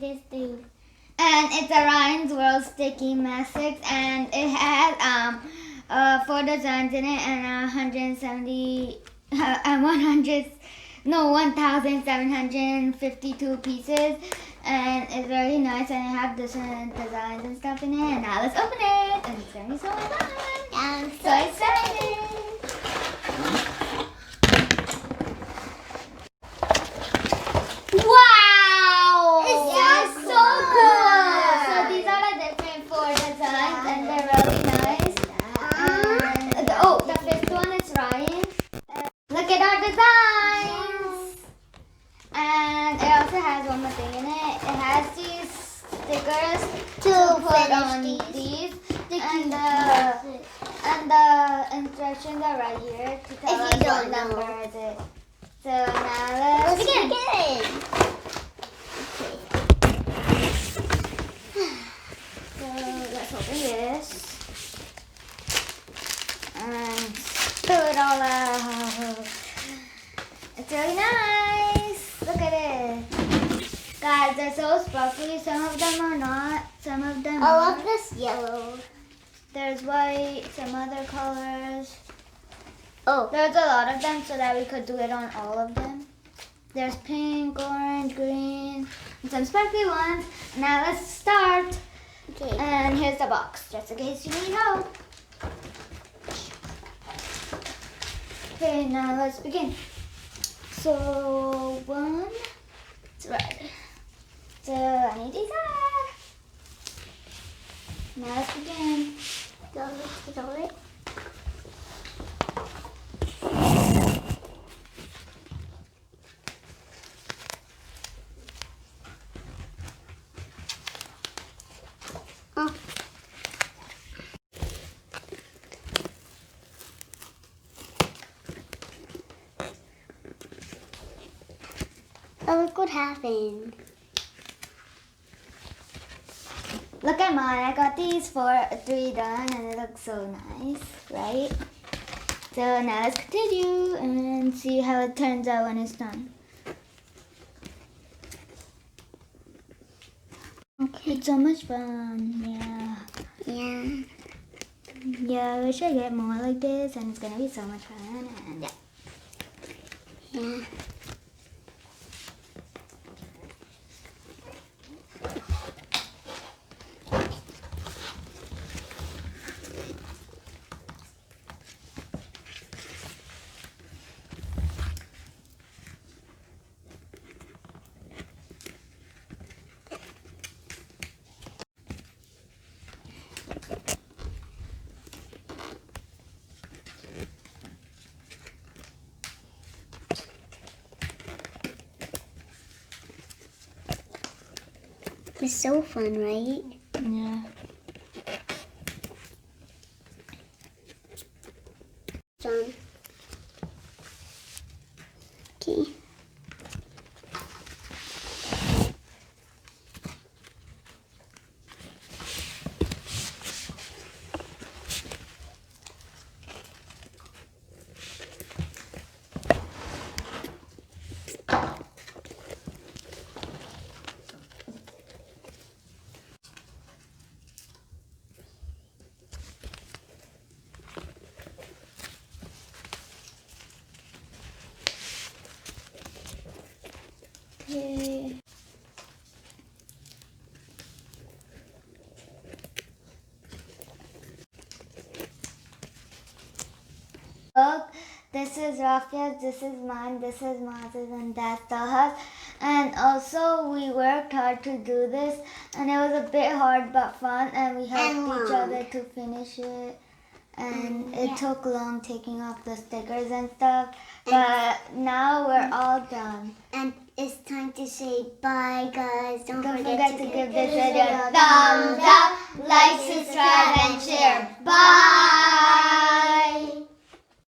this thing. And it's a Ryan's World Sticky MOSAICS, and it has 4 designs in it and 1,752 pieces, and it's really nice, and it has different designs and stuff in it. And now let's open it, and it's gonna be so much fun. I'm So excited! Wow! It's so cool! So these are the different 4 designs, and they're really nice. And the 5th one is Ryan. Look at our designs! And it also has one more thing in it. It has these stickers to put on these. And the instructions are right here to tell us what number is it. So now let's begin. So let's open this and spill it all out. It's really nice. Look at it. Guys, they're so sparkly. Some of them are not. Some of them I are. love this yellow. There's white, some other colors. Oh. There's a lot of them so that we could do it on all of them. There's pink, orange, green, and some sparkly ones. Now let's start. Okay. And here's the box, just in case you need help. Okay, now let's begin. So, 1, it's red. So, I need these out. Now let's begin. Go it. Oh. Oh, look what happened. Look at mine. I got these 3 done, and it looks so nice, right? So now let's continue and see how it turns out when it's done. Okay. It's so much fun. Yeah. Yeah, I wish I get more like this, and it's gonna be so much fun. And yeah. Yeah. It's so fun, right? Yeah. Done. Okay. Okay. Look, this is Raphael's, this is mine, this is Maz's, and that's the house. And also, we worked hard to do this, and it was a bit hard but fun, and we helped each other to finish it. And it took long taking off the stickers and stuff, but now we're all done. And it's time to say bye, guys. Don't forget to give this video a thumbs up, like, subscribe, and share. Bye!